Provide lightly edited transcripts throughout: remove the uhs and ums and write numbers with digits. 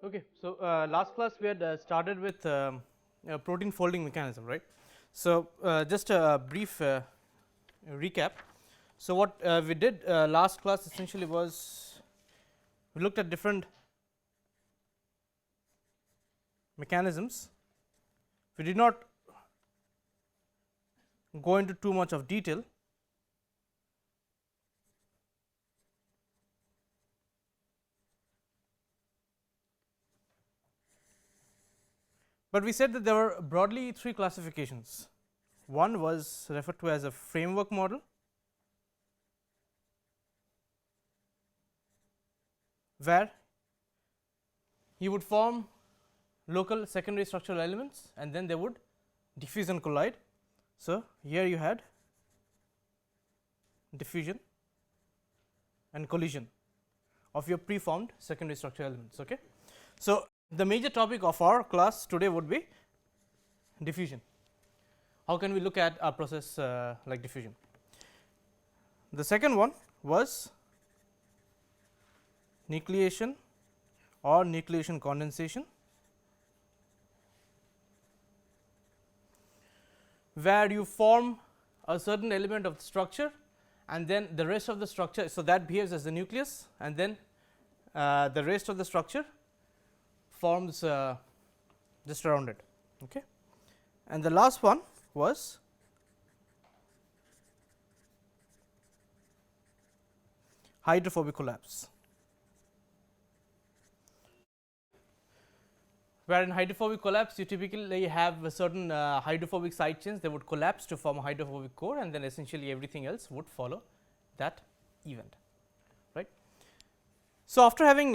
Okay, so last class we had started with protein folding mechanism, right? So just a brief recap. So what we did last class essentially was we looked at different mechanisms. We did not go into too much of detail. But we said that there were broadly three classifications. One was referred to as a framework model, where you would form local secondary structural elements and then they would diffuse and collide. So, here you had diffusion and collision of your preformed secondary structural elements. Okay. So, the major topic of our class today would be diffusion. How can we look at a process like diffusion? The second one was nucleation or nucleation condensation, where you form a certain element of the structure and then the rest of the structure. So, that behaves as the nucleus and then the rest of the structure forms just around it. Okay. And the last one was hydrophobic collapse, where in hydrophobic collapse you typically have a certain hydrophobic side chains, they would collapse to form a hydrophobic core and then essentially everything else would follow that event, right. So, after having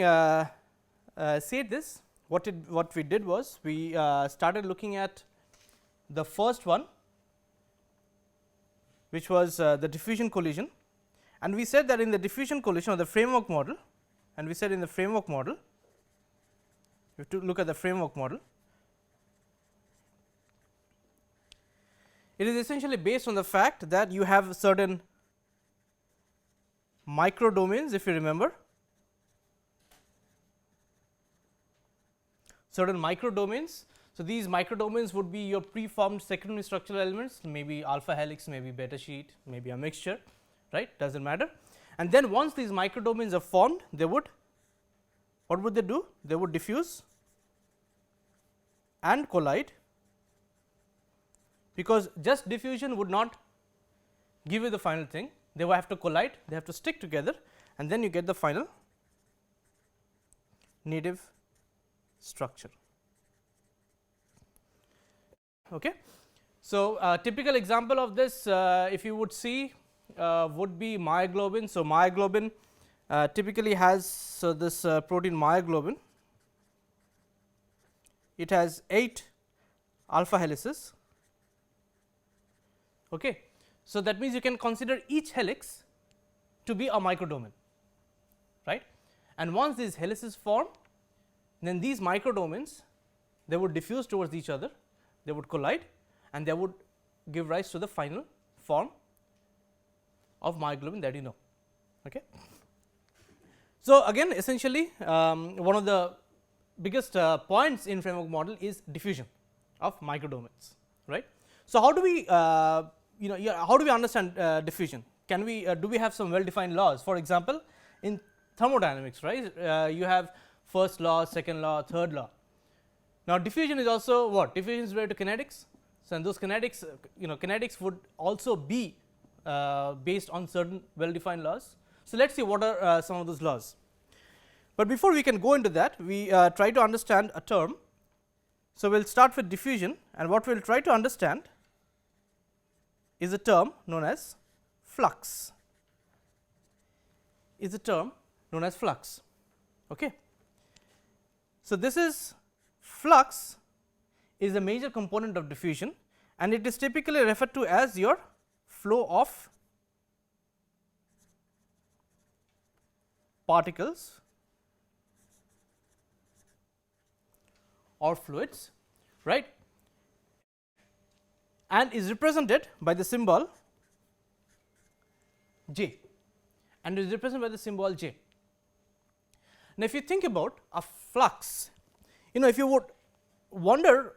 said this, what we did was we started looking at the first one, which was the diffusion collision, and we said that in the diffusion collision or the framework model, and we said in the framework model, we have to look at the framework model. It is essentially based on the fact that you have certain micro domains, if you remember, certain micro domains. So, these micro domains would be your preformed secondary structural elements, maybe alpha helix, maybe beta sheet, maybe a mixture, right, does not matter. And then once these micro domains are formed, they would, what would they do? They would diffuse and collide, because just diffusion would not give you the final thing, they will have to collide, they have to stick together and then you get the final native structure. Okay. So, typical example of this if you would see would be myoglobin. So, myoglobin typically has this protein myoglobin, it has 8 alpha helices. Okay. So, that means you can consider each helix to be a microdomain, right, and once these helices form, then these microdomains they would diffuse towards each other, they would collide and they would give rise to the final form of myoglobin that you know. Okay. So, again essentially one of the biggest points in framework model is diffusion of microdomains, right. So, how do we how do we understand diffusion? Can we do we have some well defined laws? For example, in thermodynamics, right, you have first law, second law, third law. Now, diffusion is also what? Diffusion is related to kinetics. So, and those kinetics, kinetics would also be based on certain well defined laws. So, let us see what are some of those laws. But before we can go into that, we try to understand a term. So, we will start with diffusion, and what we will try to understand is a term known as flux, is a term known as flux. Okay. So, this is flux is a major component of diffusion and it is typically referred to as your flow of particles or fluids, right, and is represented by the symbol J, and is represented by the symbol J. Now, if you think about a flux, if you would wonder,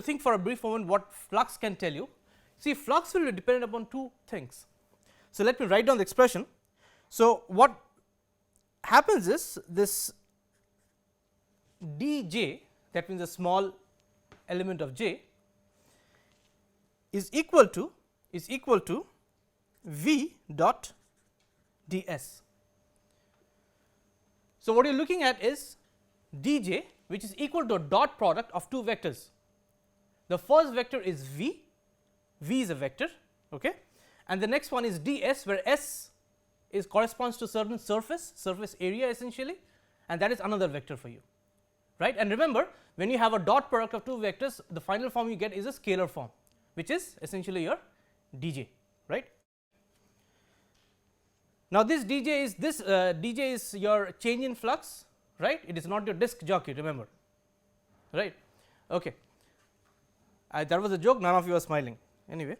think for a brief moment what flux can tell you. See, flux will be dependent upon two things. So, let me write down the expression. So, what happens is this dj, that means a small element of j, is equal to v dot ds. So, what you are looking at is dj, which is equal to a dot product of two vectors. The first vector is v is a vector, okay, and the next one is ds, where s is corresponds to certain surface area essentially, and that is another vector for you, right. And remember, when you have a dot product of two vectors, the final form you get is a scalar form, which is essentially your dj, right. Now, this dj is your change in flux, right. It is not your disk jockey, remember, right. Okay. That was a joke, none of you are smiling. Anyway,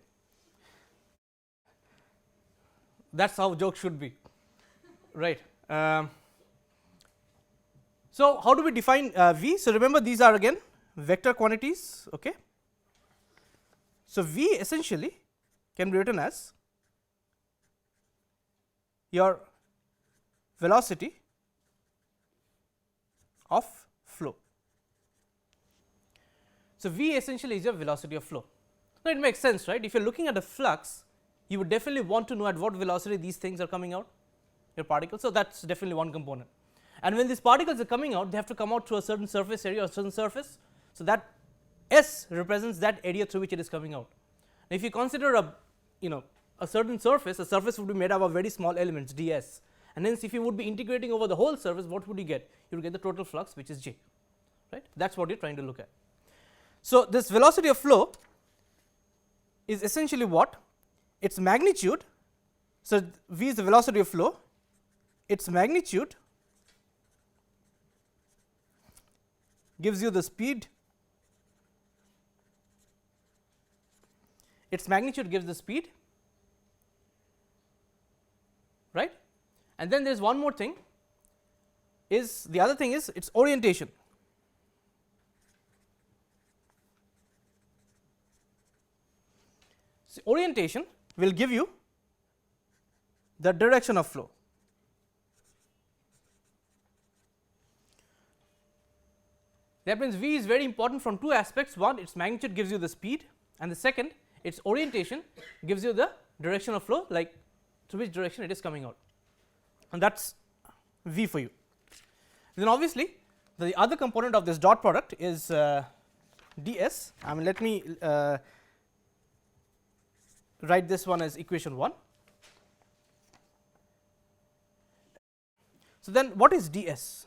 that is how jokes should be, right. So, how do we define v? So, remember, these are again vector quantities. Okay. So, v essentially can be written as your velocity of flow. So, v essentially is your velocity of flow. Now, it makes sense, right. If you are looking at a flux, you would definitely want to know at what velocity these things are coming out, your particles. So, that is definitely one component. And when these particles are coming out, they have to come out through a certain surface area or a certain surface. So, that S represents that area through which it is coming out. Now, if you consider a certain surface, a surface would be made up of very small elements ds, and hence if you would be integrating over the whole surface, what would you get? You would get the total flux, which is j, right. That is what you are trying to look at. So, this velocity of flow is essentially what? Its magnitude. So, v is the velocity of flow, its magnitude gives you the speed, its magnitude gives the speed, right. And then there is one more thing, is the other thing is its orientation. So, orientation will give you the direction of flow. That means, v is very important from two aspects. One, its magnitude gives you the speed, and the second, its orientation gives you the direction of flow, like through which direction it is coming out, and that is v for you. Then obviously, the other component of this dot product is ds. I mean, let me write this one as equation 1. So, then what is ds?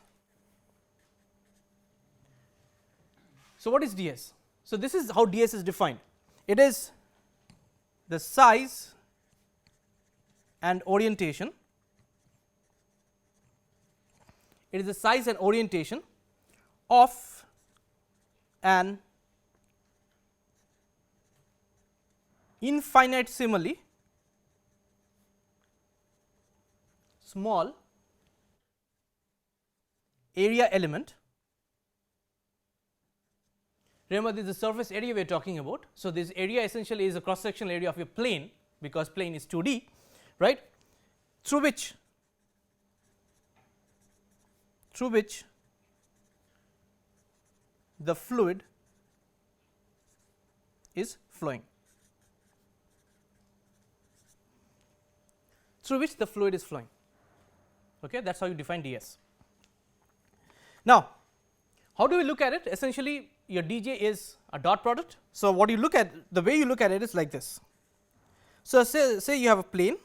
So, what is ds? So, this is how ds is defined. It is the size and orientation. It is the size and orientation of an infinitesimally small area element. Remember, this is the surface area we are talking about. So, this area essentially is a cross sectional area of your plane, because plane is 2D, right, through which the fluid is flowing. Okay, that is how you define ds. Now, how do we look at it? Essentially, your dj is a dot product. So, what you look at, the way you look at it is like this. So, say you have a plane.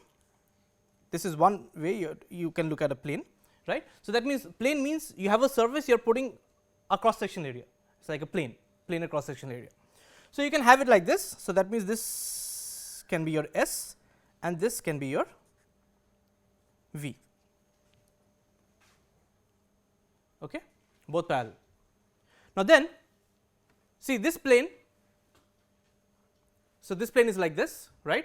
This is one way you can look at a plane, right. So, that means plane means you have a surface, you are putting a cross section area. It is like a planar cross section area. So, you can have it like this. So, that means this can be your S and this can be your V, okay, both parallel. Now, then see this plane. So, this plane is like this, right.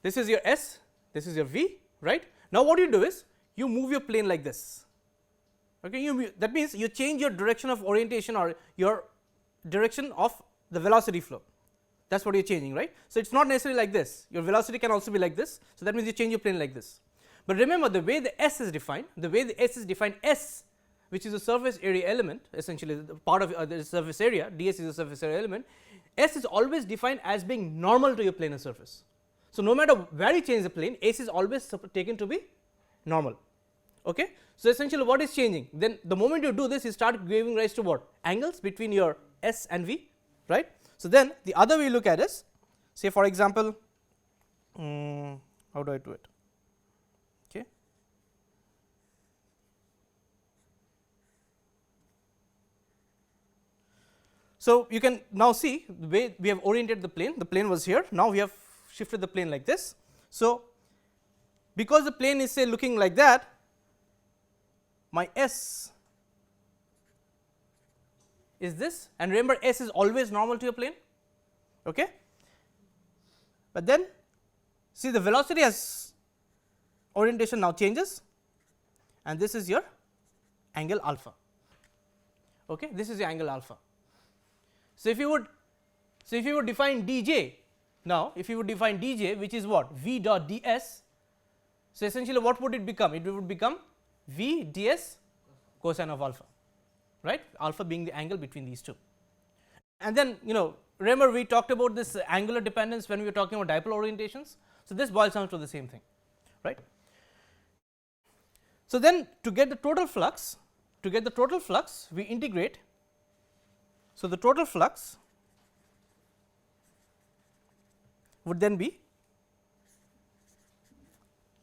This is your S, this is your V, right. Now, what you do is you move your plane like this, Okay, that means you change your direction of orientation or your direction of the velocity flow. That is what you are changing, right. So, it is not necessarily like this, your velocity can also be like this. So, that means you change your plane like this. But remember the way the S is defined, S, which is a surface area element, essentially the part of the surface area, ds is a surface area element, S is always defined as being normal to your planar surface. So, no matter where you change the plane, S is always taken to be normal. Okay. So, essentially what is changing? Then the moment you do this, you start giving rise to what? Angles between your S and V, right. So, then the other way you look at is, say for example, how do I do it? Okay. So, you can now see the way we have oriented the plane was here, now we have shifted the plane like this. So, because the plane is say looking like that, my S is this, and remember S is always normal to your plane. Okay. But then see the velocity has orientation now changes, and this is your angle alpha. Okay. This is your angle alpha. So, if you would define dj now, if you would define dj, which is what? V dot ds. So, essentially what would it become? It would become V ds cosine of alpha, right, alpha being the angle between these two. And then remember we talked about this angular dependence when we were talking about dipole orientations. So, this boils down to the same thing, right. So, then to get the total flux, we integrate. So, the total flux would then be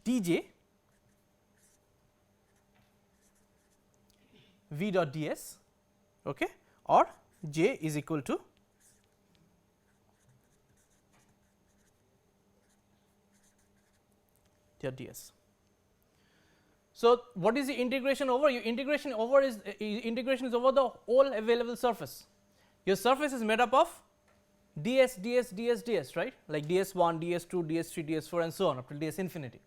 dj V dot ds, okay, or j is equal to dot ds. So, what is the integration over? Your integration is over the whole available surface. Your surface is made up of ds, ds, ds, ds, right, like ds1, ds2, ds3, ds4 and so on up to ds infinity.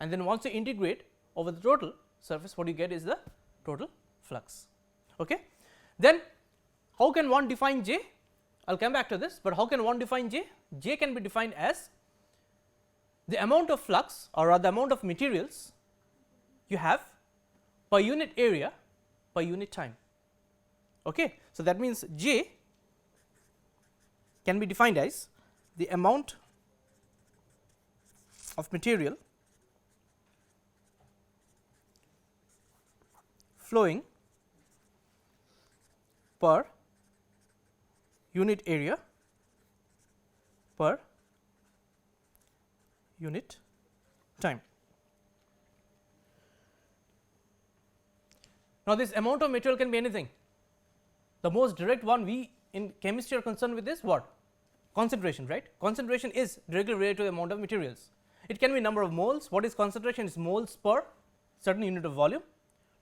And then once you integrate over the total surface, what you get is the total flux. Okay. Then how can one define j? I will come back to this, but how can one define j? J can be defined as the amount of flux or the amount of materials you have per unit area per unit time. Okay. So, that means j can be defined as the amount of material flowing per unit area per unit time. Now, this amount of material can be anything. The most direct one we in chemistry are concerned with is what? Concentration, right. Concentration is directly related to the amount of materials. It can be number of moles. What is concentration? Is moles per certain unit of volume,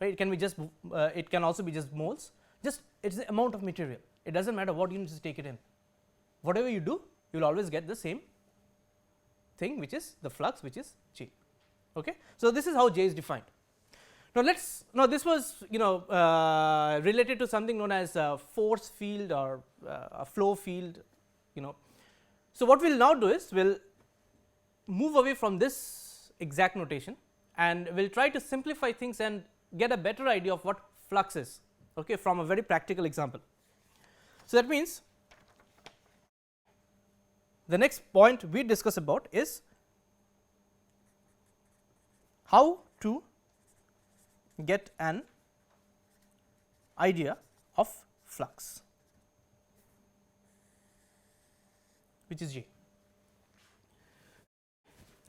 right. It can be just it can also be just moles, just it is the amount of material. It does not matter what units you take it in, whatever you do you will always get the same thing, which is the flux, which is J. Okay. So, this is how J is defined. Now, this was related to something known as a force field or a flow field. So, what we will now do is we will move away from this exact notation and we will try to simplify things and get a better idea of what flux is, okay, from a very practical example. So, that means the next point we discuss about is how to get an idea of flux, which is J.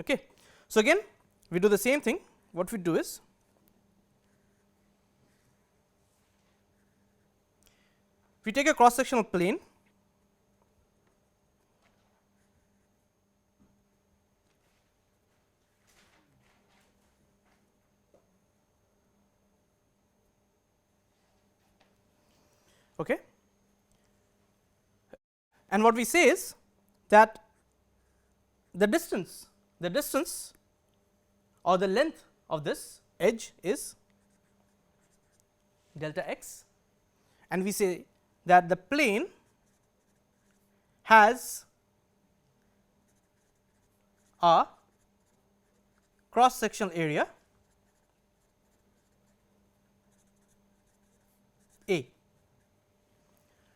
Okay. So, again we do the same thing. What we do is we take a cross sectional plane, okay, and what we say is that the distance or the length of this edge is delta x, and we say that the plane has a cross sectional area A.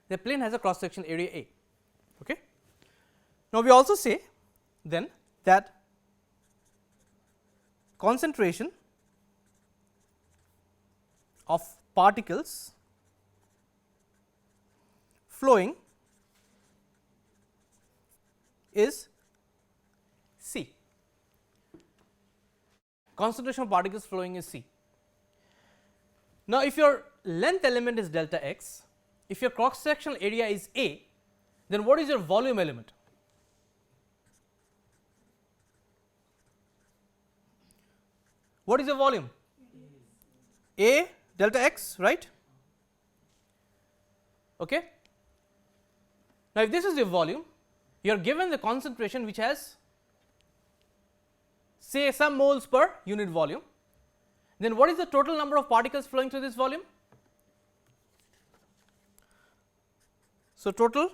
The plane has a cross sectional area A. Okay. Now, we also say then that concentration of particles flowing is C. Concentration of particles flowing is C. Now, if your length element is delta x, if your cross sectional area is A, then what is your volume element? What is your volume? A delta x, right? Okay. Now, if this is your volume, you are given the concentration which has say some moles per unit volume, then what is the total number of particles flowing through this volume? So, total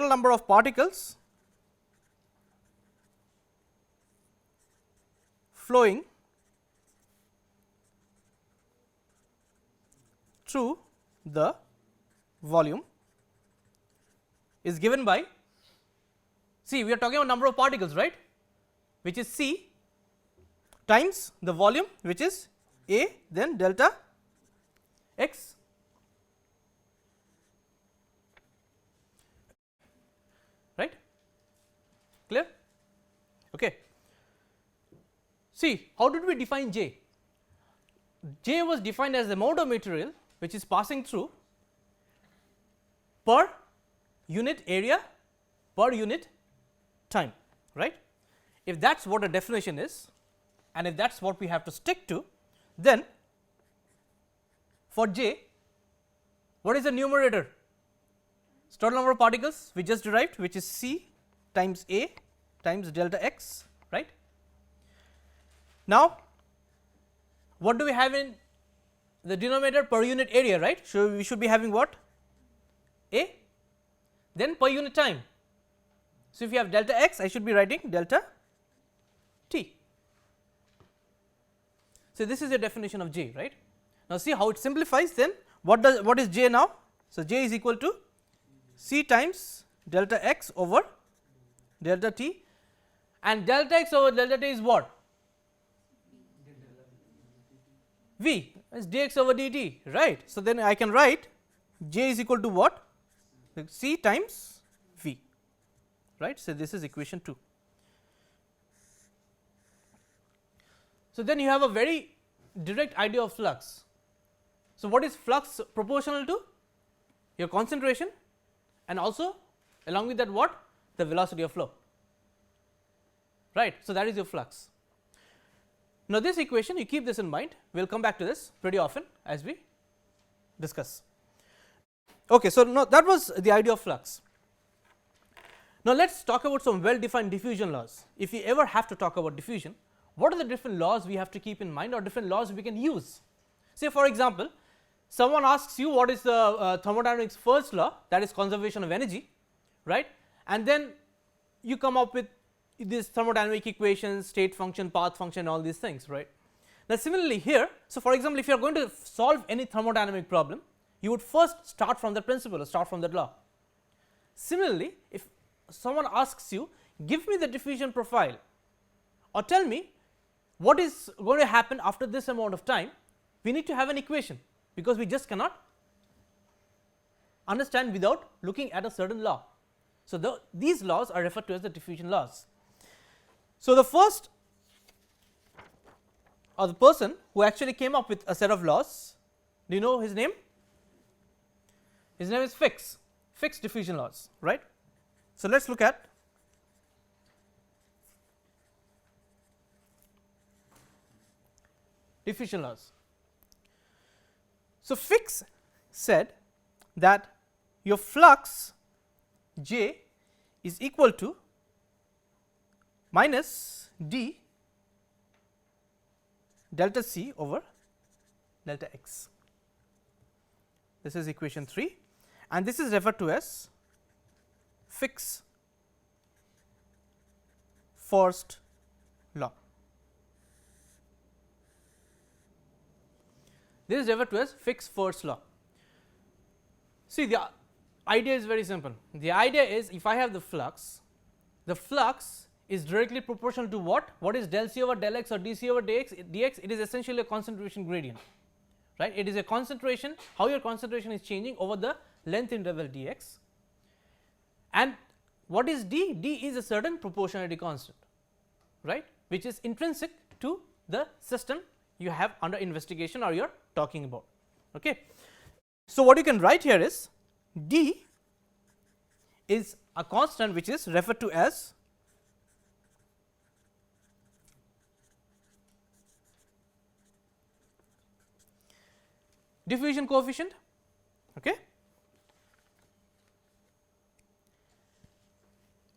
number of particles flowing through the volume is given by, see, we are talking about number of particles, right, which is C times the volume, which is A, then delta x. Right, clear? Okay. See, how did we define J? J was defined as the amount of material which is passing through per unit area per unit time, right. If that is what the definition is, and if that is what we have to stick to, then for J, what is the numerator? It's total number of particles we just derived, which is C times A times delta x, right. Now, what do we have in the denominator? Per unit area, right. So, we should be having what? A, then per unit time. So, if you have delta x, I should be writing delta t. So, this is the definition of J, right. Now, see how it simplifies, then what is J now? So, J is equal to C times delta x over delta t, and delta x over delta t is what? V is dx over dt, right. So, then I can write J is equal to what? C times V, right. So, this is equation 2. So, then you have a very direct idea of flux. So, what is flux proportional to? Your concentration, and also along with that what? The velocity of flow, right. So, that is your flux. Now, this equation, you keep this in mind, we will come back to this pretty often as we discuss. Okay, so, now that was the idea of flux. Now, let us talk about some well defined diffusion laws. If we ever have to talk about diffusion, what are the different laws we have to keep in mind, or different laws we can use? Say for example, someone asks you what is the thermodynamics first law, that is conservation of energy, right, and then you come up with these thermodynamic equations, state function, path function, all these things, right. Now, similarly here, so for example, if you are going to solve any thermodynamic problem, you would first start from the principle or start from that law. Similarly, if someone asks you, give me the diffusion profile or tell me what is going to happen after this amount of time, we need to have an equation, because we just cannot understand without looking at a certain law. So, these laws are referred to as the diffusion laws. So, the first, or the person who actually came up with a set of laws, do you know his name? His name is Fick's diffusion laws, right. So, let us look at diffusion laws. So, Fick's said that your flux J is equal to minus d delta C over delta x. This is equation 3 and this is referred to as Fick's first law. This is referred to as Fick's first law. See, the idea is very simple. The idea is if I have the flux is directly proportional to what? What is del C over del x or dC over dx? It is essentially a concentration gradient, right? It is a concentration, how your concentration is changing over the length interval dx. And what is d? D is a certain proportionality constant, right, which is intrinsic to the system you have under investigation or you are talking about. Okay. So, what you can write here is d is a constant which is referred to as diffusion coefficient, okay,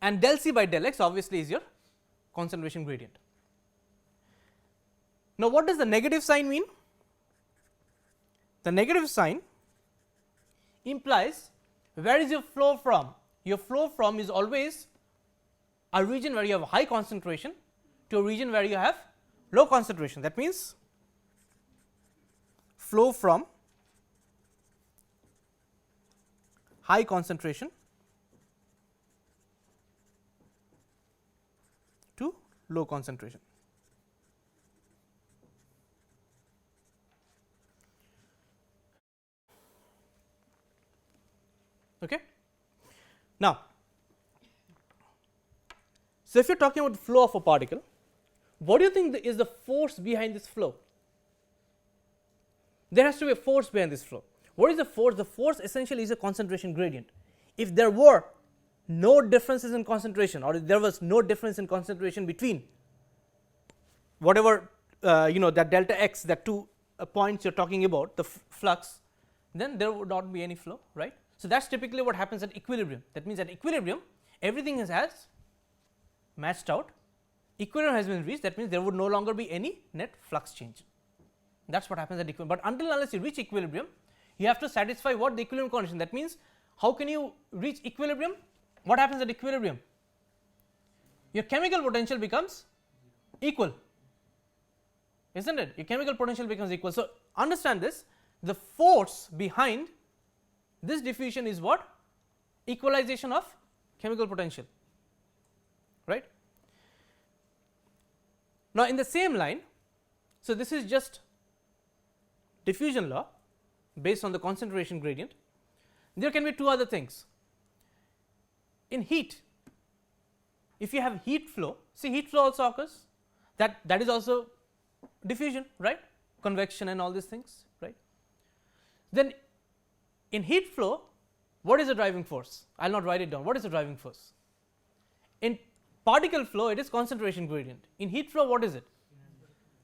and del C by del x obviously is your concentration gradient. Now, what does the negative sign mean? The negative sign implies where is your flow from? Your flow from is always a region where you have high concentration to a region where you have low concentration. That means, flow from high concentration to low concentration. Okay. Now, so if you are talking about the flow of a particle, what do you think is the force behind this flow? There has to be a force behind this flow. What is the force? The force essentially is a concentration gradient. If there were no differences in concentration, or if there was no difference in concentration between whatever that delta x, that two points you are talking about, the flux, then there would not be any flow, right. So, that is typically what happens at equilibrium. That means, at equilibrium everything has matched out, equilibrium has been reached, that means there would no longer be any net flux change. That is what happens at equilibrium, but until unless you reach equilibrium, you have to satisfy what? The equilibrium condition. That means, how can you reach equilibrium? What happens at equilibrium? Your chemical potential becomes equal, is not it? Your chemical potential becomes equal. So, understand this, the force behind this diffusion is what? Equalization of chemical potential, right. Now, in the same line, so this is just diffusion law based on the concentration gradient. There can be two other things. In heat, if you have heat flow, see heat flow also occurs, that is also diffusion, right, convection and all these things, right. Then in heat flow, what is the driving force? I will not write it down. What is the driving force? In particle flow, it is concentration gradient. In heat flow, what is it?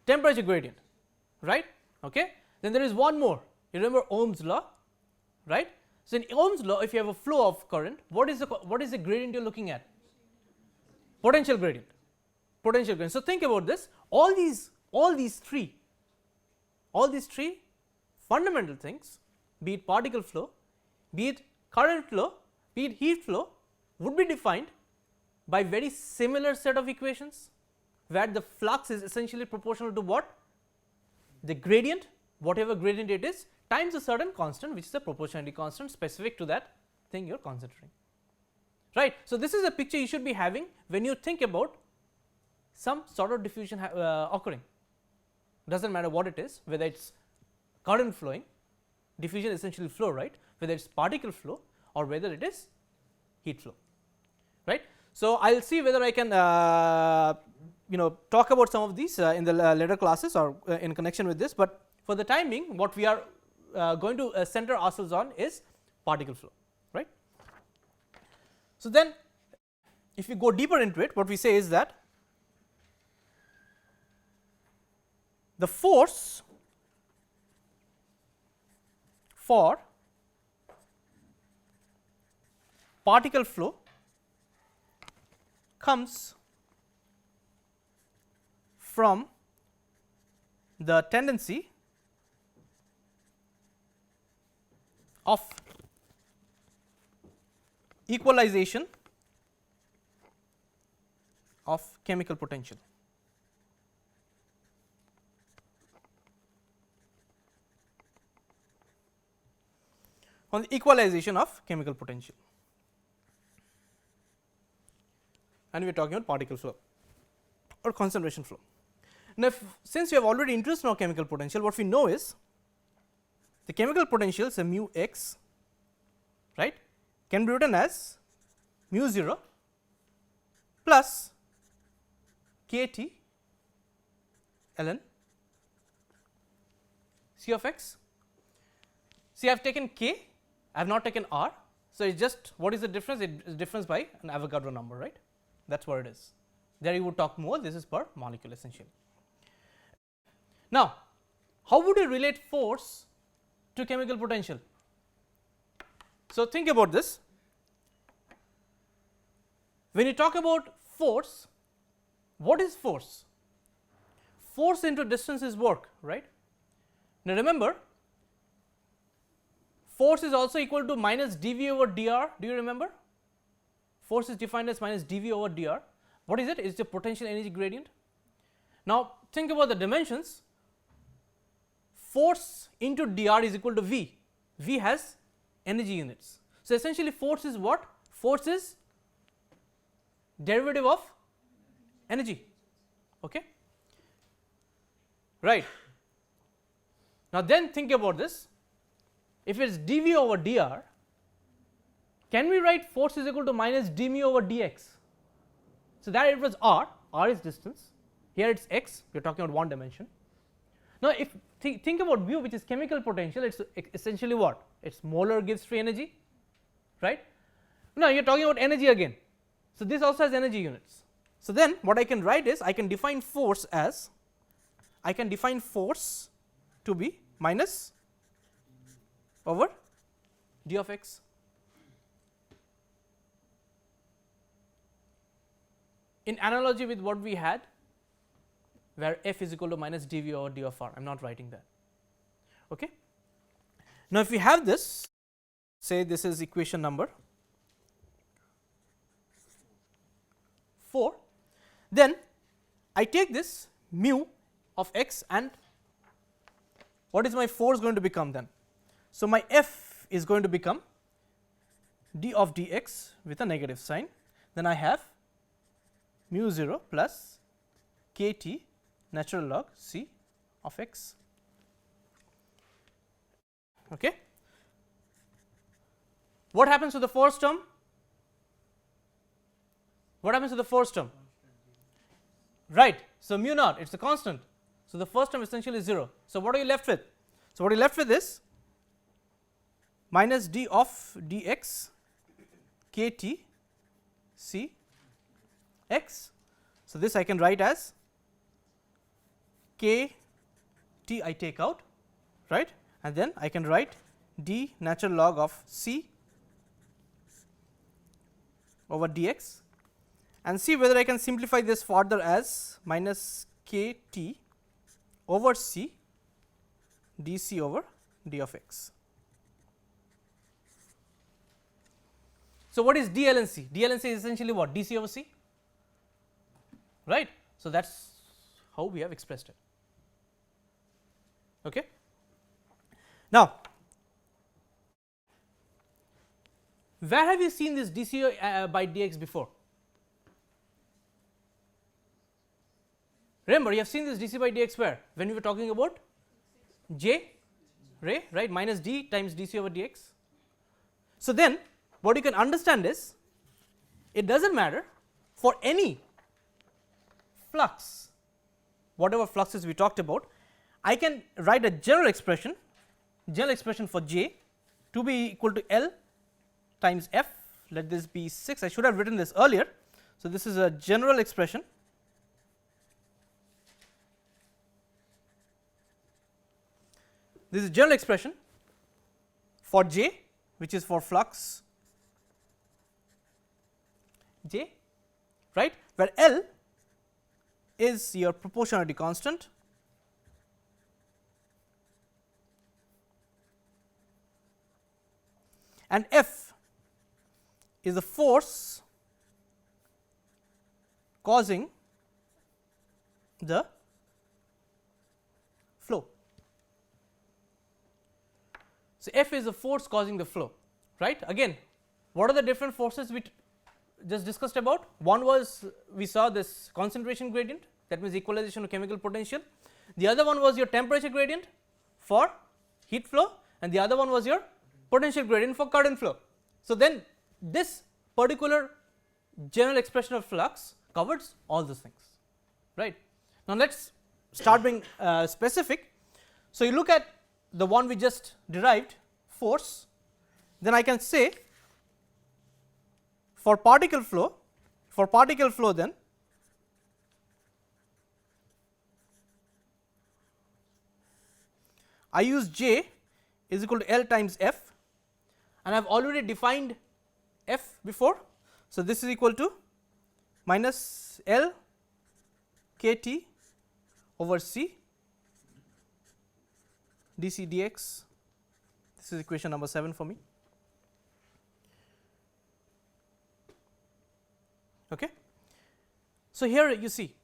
Temperature gradient, right. Okay. Then there is one more. You remember Ohm's law, right. So, in Ohm's law, if you have a flow of current, what is the gradient you are looking at? Potential gradient. Potential gradient. So, think about this. All these three fundamental things, be it particle flow, be it current flow, be it heat flow, would be defined by very similar set of equations, where the flux is essentially proportional to what? The gradient, whatever gradient it is, times a certain constant, which is a proportionality constant specific to that thing you are considering, right. So, this is a picture you should be having when you think about some sort of diffusion occurring. Does not matter what it is, whether it is current flowing, diffusion essentially flow, right, whether it is particle flow or whether it is heat flow, right. So, I will see whether I can talk about some of these in the later classes or in connection with this, but for the time being what we are going to center ourselves on is particle flow, right. So, then if we go deeper into it, what we say is that the force for particle flow comes from the tendency of equalization of chemical potential. On the equalization of chemical potential, and we are talking about particle flow or concentration flow. Now, since we have already introduced now chemical potential, what we know is the chemical potential, say mu x, right, can be written as mu 0 plus k T ln C of x. See, I have taken k, I have not taken r. So, it is just what is the difference? It is difference by an Avogadro number, right. That is what it is. There you would talk more, this is per molecule essentially. Now, how would you relate force to chemical potential? So, think about this. When you talk about force, what is force? Force into distance is work, right. Now, remember, force is also equal to minus dV over dr. Do you remember? Force is defined as minus dV over dr. What is it? It is the potential energy gradient. Now, think about the dimensions. Force into dr is equal to V. V has energy units. So, essentially force is what? Force is derivative of energy. Okay? Right. Now, then think about this. If it is dV over dr, can we write force is equal to minus dμ over dx? So, that it was r is distance, here it is x, we are talking about one dimension. Now, if think about mu, which is chemical potential, it is essentially what? It is molar Gibbs free energy, right. Now, you are talking about energy again. So, this also has energy units. So, then what I can write is I can define force as, I can define force to be minus over d of x. In analogy with what we had, where f is equal to minus dV over d of r, I am not writing that. Okay. Now, if we have this, say this is equation number 4, then I take this mu of x and what is my force going to become then? So, my f is going to become d of dx with a negative sign, then I have mu 0 plus k T natural log C of x. Okay. What happens to the first term? What happens to the first term? Right. So, mu naught, it is a constant. So, the first term essentially is 0. So, what are you left with? So, what you are left with is minus d of dx k T C x. So, this I can write as k T I take out, right, and then I can write d natural log of C over dx, and see whether I can simplify this further as minus k T over C d C over d of x. So, what is d ln C? D ln C is essentially what? d C over C, right. So, that is how we have expressed it. Okay. Now, where have you seen this d C by dx before? Remember, you have seen this d C by dx where? When we were talking about J ray, right, minus d times d C over dx. So, then what you can understand is, it does not matter for any flux, whatever fluxes we talked about, I can write a general expression for J to be equal to L times F, let this be 6, I should have written this earlier. So, this is a general expression for J, which is for flux J, right, where L is your proportionality constant, and F is the force causing the flow. So, F is the force causing the flow, right. Again, what are the different forces we just discussed about? One was we saw this concentration gradient, that means equalization of chemical potential. The other one was your temperature gradient for heat flow, and the other one was your potential gradient for current flow. So, then this particular general expression of flux covers all those things, right. Now, let us start being specific. So, you look at the one we just derived, force, then I can say for particle flow then I use J is equal to L times F, and I have already defined F before. So, this is equal to minus L k T over C dC dx. This is equation number 7 for me. Okay. So, here you see,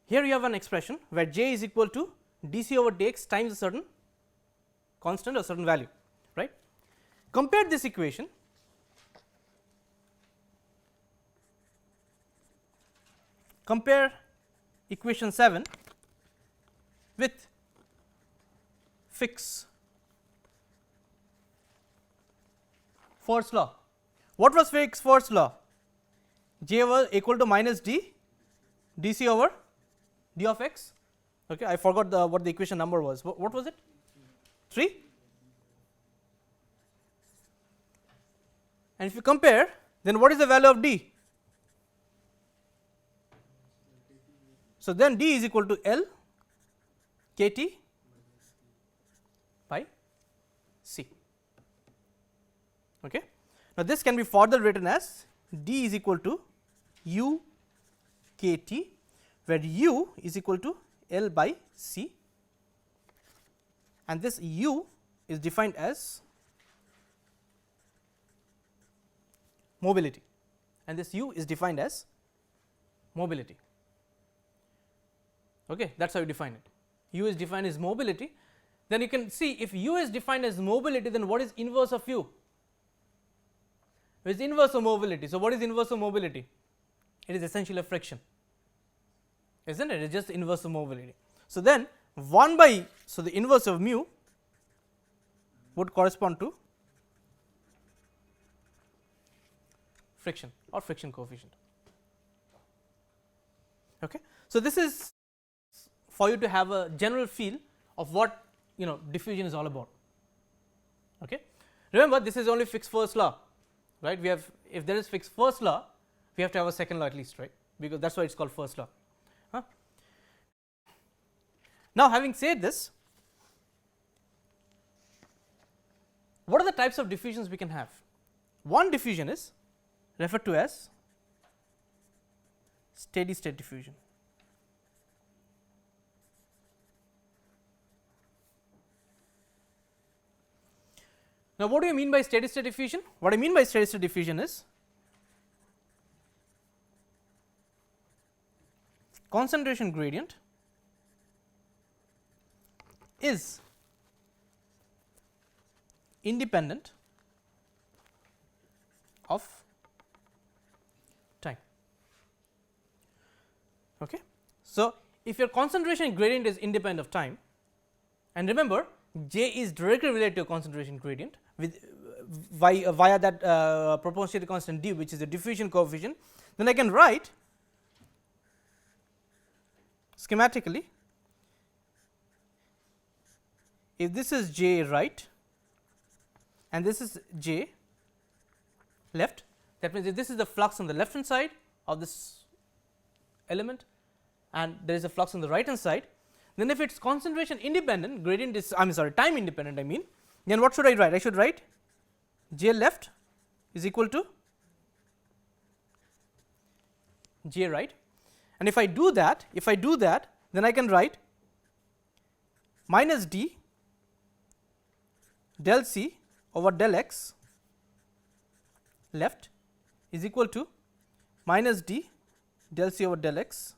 here you have an expression where J is equal to dC over dx times a certain constant or certain value, right. Compare this equation equation 7 with Fick's first law. What was Fick's first law? J was equal to minus d dC over d of x. Okay, I forgot what the equation number was. What was it? 3. And if you compare, then what is the value of d? So, then d is equal to L k T by C. Okay. Now, this can be further written as d is equal to U k T, where U is equal to L by C, and this U is defined as mobility, and this U is defined as mobility. Okay, that is how you define it. U is defined as mobility. Then you can see, if U is defined as mobility, then what is inverse of U? It is inverse of mobility. So, what is inverse of mobility? It is essentially a friction, isn't it? It is just inverse of mobility. So, then 1 by, so the inverse of mu would correspond to friction or friction coefficient. Okay. So, this is for you to have a general feel of what diffusion is all about. Okay. Remember, this is only Fick's first law, right. We have, if there is Fick's first law, we have to have a second law at least, right, because that is why it is called first law. Now, having said this, what are the types of diffusions we can have? One diffusion is referred to as steady state diffusion. Now, what do you mean by steady state diffusion? What I mean by steady state diffusion is concentration gradient is independent of time. Okay. So, if your concentration gradient is independent of time, and remember J is directly related to concentration gradient with via that proportionality constant d, which is the diffusion coefficient, then I can write schematically, if this is J right and this is J left, that means if this is the flux on the left hand side of this element and there is a flux on the right hand side, then if it is concentration independent, gradient is, I am sorry, time independent, I mean, then what should I write? I should write J left is equal to J right, and if I do that, then I can write minus d del C over del x left is equal to minus d del c over del x,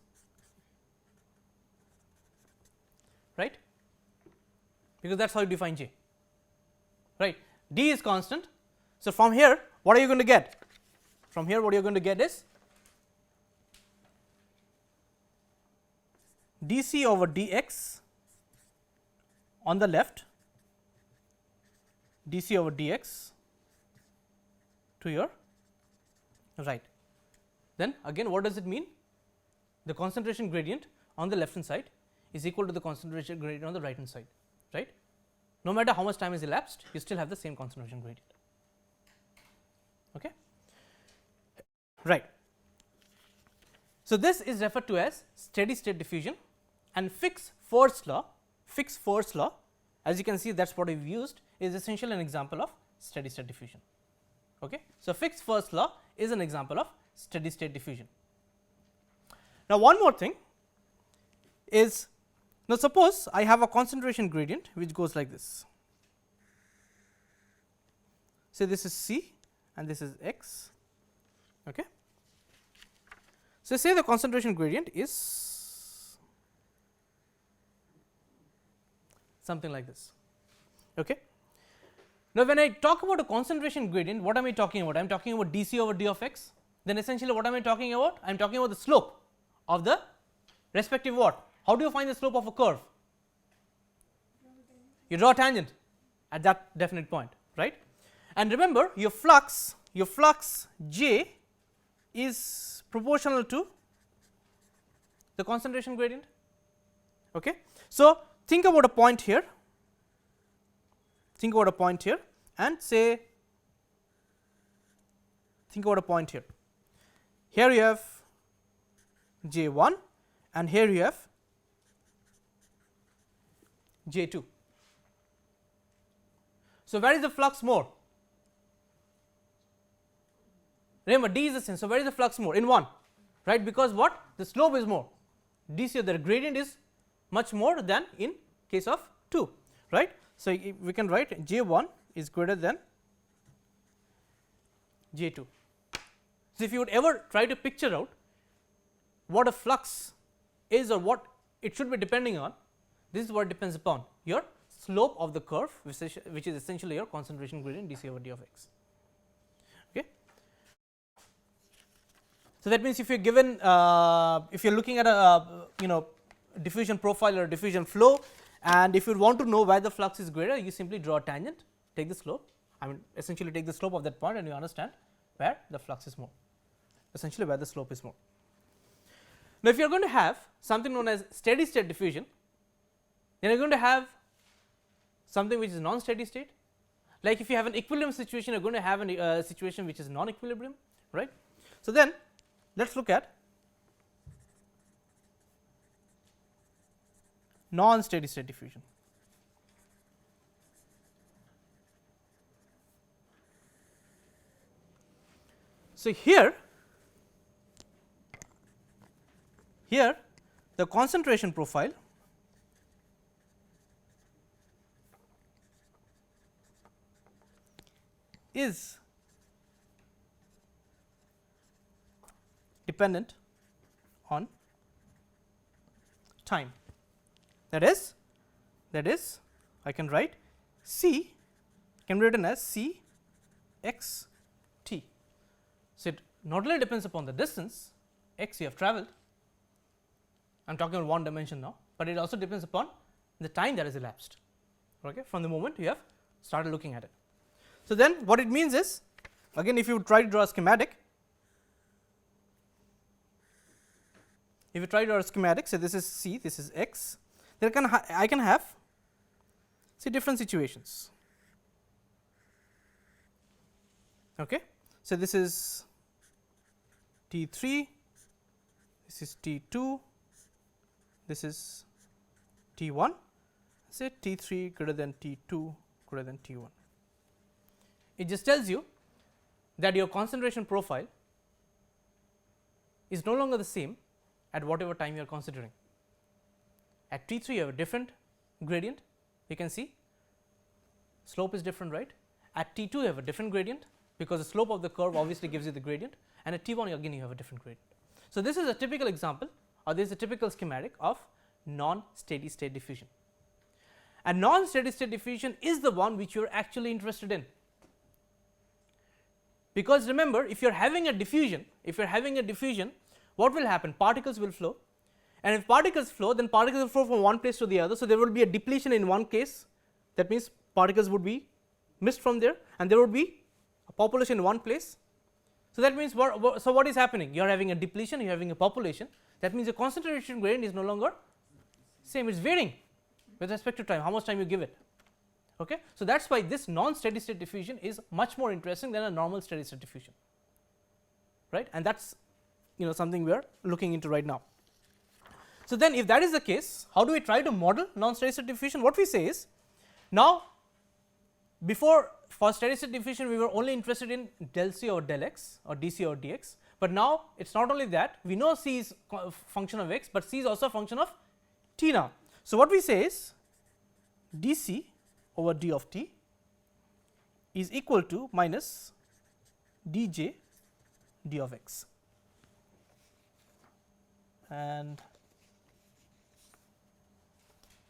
right, because that is how you define j, right. D is constant. So, from here what are you going to get? From here what you are going to get is dc over dx on the left, dc over dx to your right. Then again what does it mean? The concentration gradient on the left hand side is equal to the concentration gradient on the right hand side, right. No matter how much time is elapsed, you still have the same concentration gradient. Okay. Right. So, this is referred to as steady state diffusion, and Fick's first law, as you can see that is what we have used, is essentially an example of steady state diffusion. Okay. So, Fick's first law is an example of steady state diffusion. Now, one more thing is, now suppose I have a concentration gradient which goes like this. Say this is C and this is x. Okay. So, say the concentration gradient is something like this. Okay. Now, when I talk about a concentration gradient, what am I talking about? I am talking about dc over d of x. Then essentially what am I talking about? I am talking about the slope of the respective what? How do you find the slope of a curve? You draw a tangent at that definite point, right. And remember your flux j is proportional to the concentration gradient. Okay. So, think about a point here, and say think about a point here. Here you have j 1 and here you have j 2. So, where is the flux more? Remember d is the same. So, where is the flux more? In 1, right, because what? The slope is more, dc, the gradient is much more than in case of 2, right. So, we can write j 1 is greater than j 2. So, if you would ever try to picture out what a flux is or what it should be depending on, this is what depends upon your slope of the curve, which is essentially your concentration gradient dc over d of x. Okay. So, that means if you are given if you are looking at a diffusion profile or diffusion flow, and if you want to know where the flux is greater, you simply draw a tangent, take the slope, I mean essentially take the slope of that point and you understand where the flux is more, essentially where the slope is more. Now, if you are going to have something known as steady state diffusion, then you are going to have something which is non steady state. Like if you have an equilibrium situation, you are going to have a situation which is non equilibrium, right. So, then let us look at non steady state diffusion. So, here the concentration profile is dependent on time. That is I can write C can be written as C x t. So, it not only depends upon the distance x you have travelled, I am talking about one dimension now, but it also depends upon the time that is elapsed, okay, from the moment you have started looking at it. So, then what it means is, again if you try to draw a schematic, say this is C, this is x, then I can have see different situations. Okay. So, this is T 3, this is T 2, this is T 1, say T 3 greater than T 2 greater than T 1. It just tells you that your concentration profile is no longer the same at whatever time you are considering. At T 3 you have a different gradient, you can see slope is different, right. At T 2 you have a different gradient, because the slope of the curve obviously gives you the gradient, and at T1 again you have a different gradient. So, this is a typical example, or this is a typical schematic of non-steady state diffusion. And non-steady state diffusion is the one which you are actually interested in, because remember, if you are having a diffusion, what will happen? Particles will flow, and if particles flow, then particles will flow from one place to the other. So, there will be a depletion in one case, that means particles would be missed from there, and there would be a population in one place. So, that means what is happening? You are having a depletion, you are having a population, that means the concentration gradient is no longer same, it is varying with respect to time, how much time you give it. Okay. So, that is why this non-steady state diffusion is much more interesting than a normal steady state diffusion, right, and that is something we are looking into right now. So, then if that is the case, how do we try to model non-steady state diffusion? What we say is, now before for steady state diffusion we were only interested in del C over del x or dC over dx, but now it is not only that, we know C is a function of x, but C is also a function of t now. So, what we say is dC over d of t is equal to minus dj d of x, and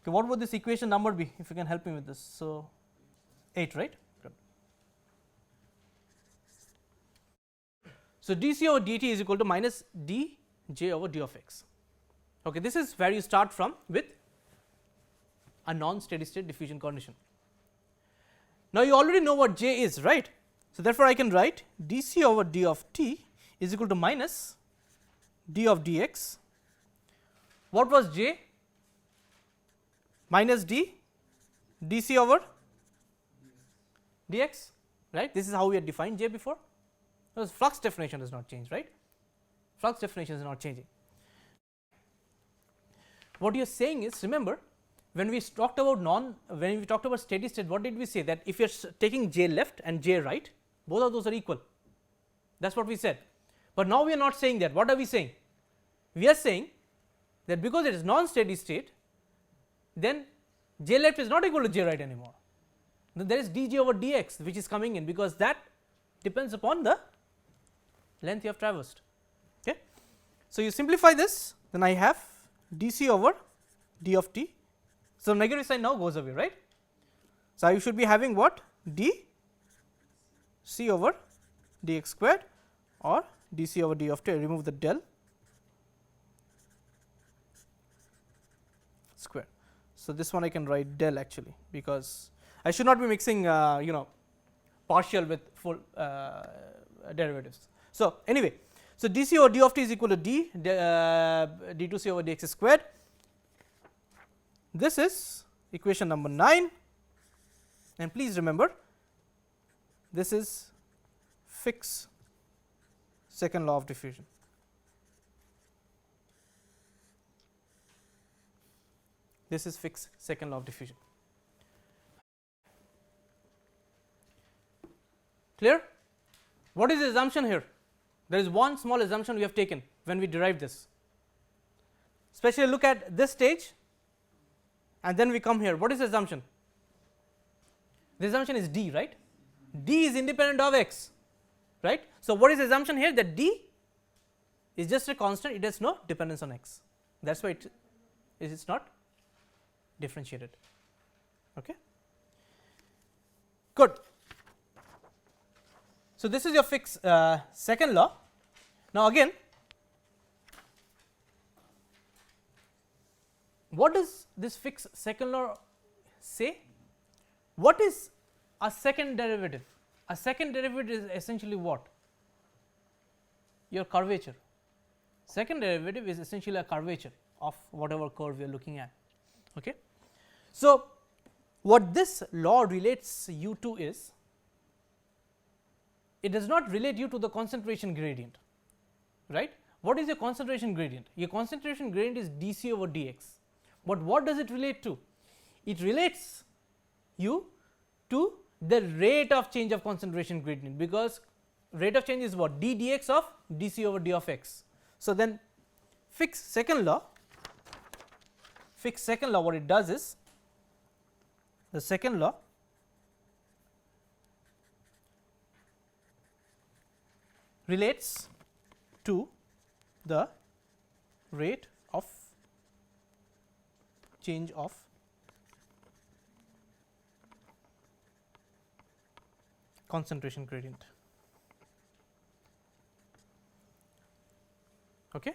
okay, what would this equation number be, if you can help me with this? So, 8, right. Good. So, dC over dt is equal to minus dj over d of x. Okay, this is where you start from with a non-steady state diffusion condition. Now, you already know what j is, right. So, therefore, I can write dC over d of t is equal to minus d of dx. What was j? Minus d dC over dx, right. This is how we had defined j before, because flux definition does not change, right. Flux definition is not changing. What you are saying is, remember, when we talked about steady state, what did we say? That if you are taking j left and j right, both of those are equal, that is what we said. But now we are not saying that. What are we saying? We are saying that because it is non-steady state, then j left is not equal to j right anymore. Then there is dj over dx which is coming in, because that depends upon the length you have traversed. Okay. So, you simplify this, then I have dC over d of t. So, negative sign now goes away, right. So, I should be having what? d c over dx squared or dC over d of t. I remove the del square. So, this one I can write del actually, because I should not be mixing partial with full derivatives. So, anyway, so dC over d of t is equal to d2c over dx squared. This is equation number 9, and please remember this is Fick's second law of diffusion. This is Fick's second law of diffusion. Clear? What is the assumption here? There is one small assumption we have taken when we derive this. Especially look at this stage and then we come here. What is the assumption? The assumption is d, right? D is independent of x, right? So, what is the assumption here? That d is just a constant, it has no dependence on x. That is why it is not differentiated. Okay. Good. So, this is your Fick's second law. Now, again, what does this Fick's second law say? What is a second derivative? A second derivative is essentially what? Your curvature. Second derivative is essentially a curvature of whatever curve we are looking at. Okay. So, what this law relates you to is, it does not relate you to the concentration gradient, right. What is your concentration gradient? Your concentration gradient is dC over dx, but what does it relate to? It relates you to the rate of change of concentration gradient, because rate of change is what? d dx of dC over d of x. So, then Fick's second law, what it does is, the second law relates to the rate of change of concentration gradient. Okay.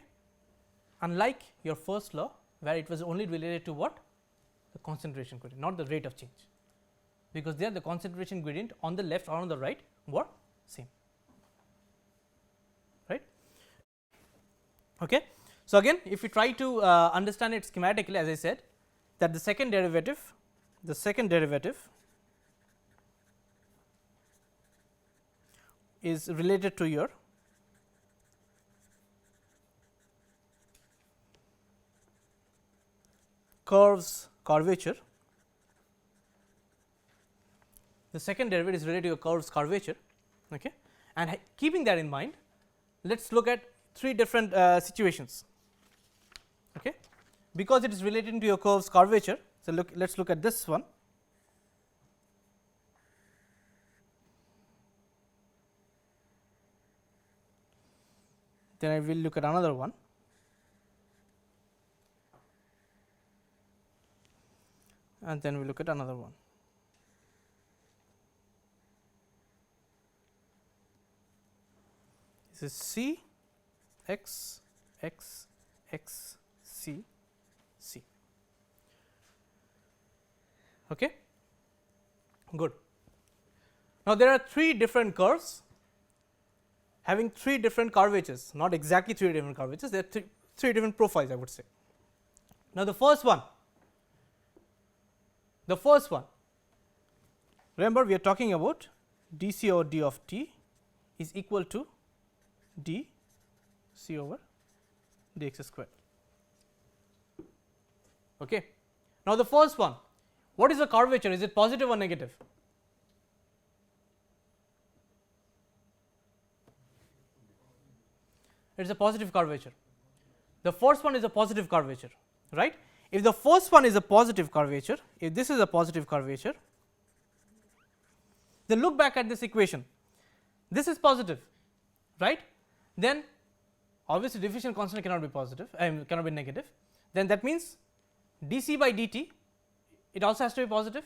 Unlike your first law, where it was only related to what? The concentration gradient, not the rate of change, because there the concentration gradient on the left or on the right were same, right. Okay. So, again if we try to understand it schematically, as I said that the second derivative is related to your curve's curvature. The second derivative is related to your curve's curvature, okay. And keeping that in mind, let us look at three different situations, okay, because it is related to your curve's curvature. So, let us look at this one. Then I will look at another one, and then we look at another one. This is C x x x C C. Okay. Good. Now, there are three different curves having three different curvatures, not exactly three different curvatures, there are three different profiles, I would say. Now, the first one, remember we are talking about d c over d of t is equal to d c over dx square. Okay. Now, the first one, what is the curvature? Is it positive or negative? It is a positive curvature. The first one is a positive curvature, right. If the first one is a positive curvature, if this is a positive curvature, then look back at this equation. This is positive, right. Then obviously diffusion constant cannot be positive, cannot be negative. Then that means dc by dt, it also has to be positive.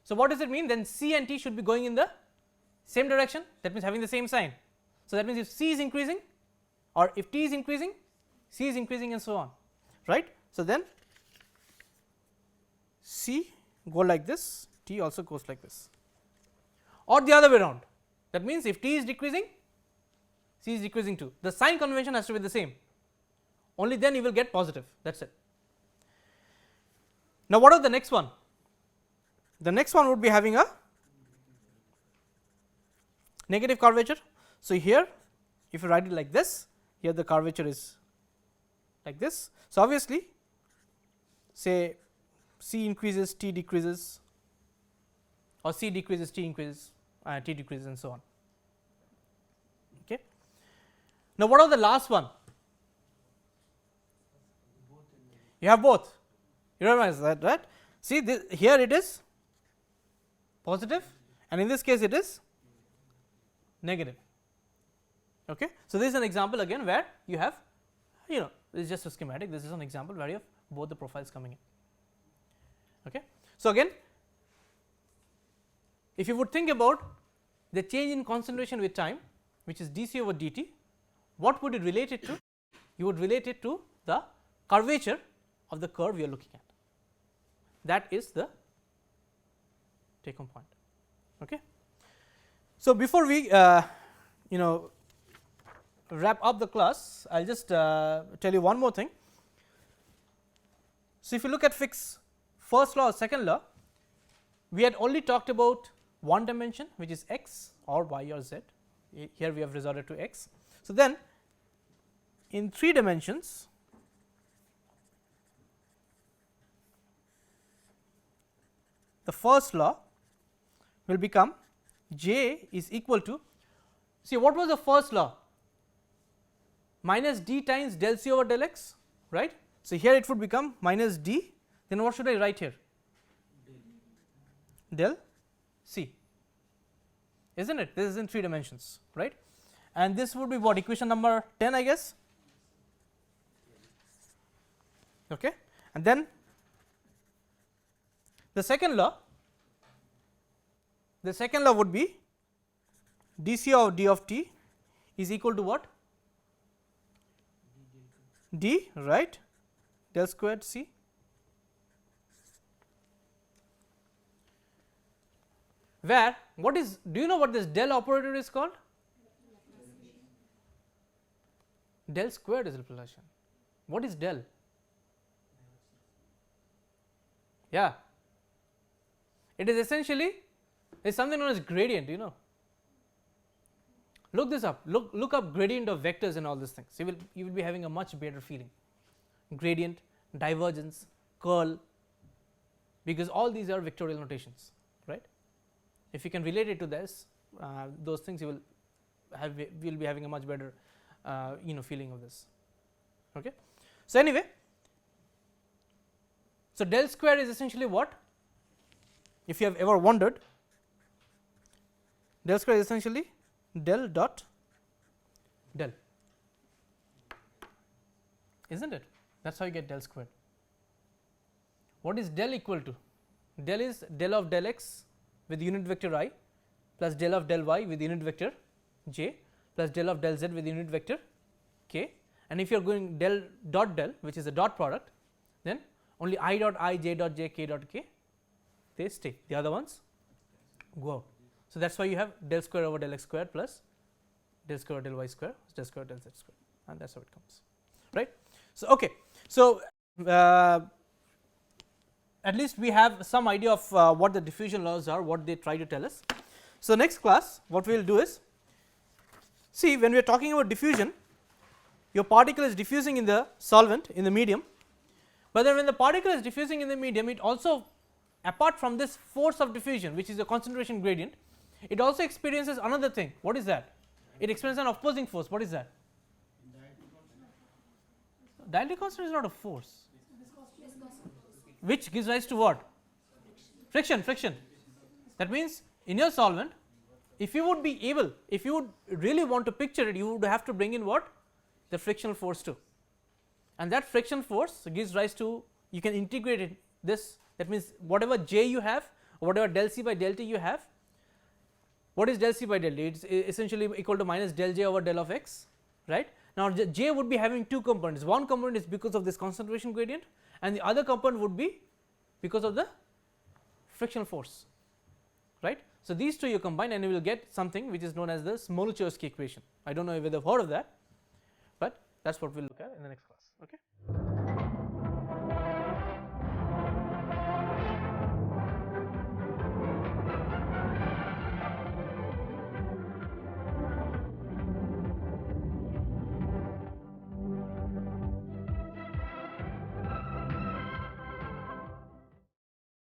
So, what does it mean? Then c and t should be going in the same direction, that means having the same sign. So, that means if c is increasing or if t is increasing, c is increasing and so on, right. So, then c go like this, t also goes like this, or the other way around. That means if t is decreasing, c is decreasing too. The sign convention has to be the same, only then you will get positive, that is it. Now, what of the next one? The next one would be having a negative curvature. So, here if you write it like this, here the curvature is like this. So, obviously say c increases, t decreases, or c decreases, t increases, t decreases and so on. Okay. Now, what are the last one? You have both, you realize that, right. See this, here it is positive and in this case it is negative. Okay. So, this is an example again where you have, this is just a schematic, this is an example where you have both the profiles coming in. Okay. So, again if you would think about the change in concentration with time, which is dc over dt, what would it relate it to? You would relate it to the curvature of the curve we are looking at. That is the take home point. Okay. So, before we wrap up the class, I will just tell you one more thing. So, if you look at Fick's first law or second law, we had only talked about one dimension, which is x or y or z. Here we have resorted to x. So, then in 3 dimensions, the first law will become j is equal to, see what was the first law? Minus d times del c over del x, right. So, here it would become minus d, then what should I write here? Del c, isn't it? This is in 3 dimensions, right. and this would be what, equation number 10, I guess. Okay. And then the second law would be dc of d of t is equal to what? D, right, del squared c. Where what is, do you know what this del operator is called? Del squared is Laplacian. What is del? Yeah, it is essentially something known as gradient, you know. Look this up, look up gradient of vectors and all these things. You will be having a much better feeling. Gradient, divergence, curl, because all these are vectorial notations, right. If you can relate it to this, those things, you will be having a much better feeling of this. Okay. So anyway, so del square is essentially what? If you have ever wondered, del square is essentially del dot del, isn't it? That's how you get del squared. What is del equal to? Del is del of del x with unit vector I plus del of del y with unit vector j plus del of del z with unit vector k, and if you are going del dot del, which is a dot product, then only I dot I, j dot j, k dot k, they stay, the other ones go out. So that is why you have del square over del x square plus del square del y square, del square del z square, and that is how it comes, right. So okay, so at least we have some idea of what the diffusion laws are, what they try to tell us. So next class what we will do is, see, when we are talking about diffusion, your particle is diffusing in the solvent, in the medium, but then when the particle is diffusing in the medium, it also, apart from this force of diffusion, which is the concentration gradient, it also experiences another thing. What is that? It experiences an opposing force. What is that? Dielectric constant is not a force. Which gives rise to what? Friction. That means in your solvent, if you would be able, if you would really want to picture it, you would have to bring in what? The frictional force too, and that friction force gives rise to, you can integrate it this, that means whatever j you have, or whatever del c by del t you have. What is del c by del t? It is essentially equal to minus del j over del of x, right. Now j would be having two components, one component is because of this concentration gradient, and the other component would be because of the frictional force, right. So these two you combine and you will get something which is known as the Smoluchowski equation. I do not know whether you have heard of that, but that is what we will look at in the next class. Okay.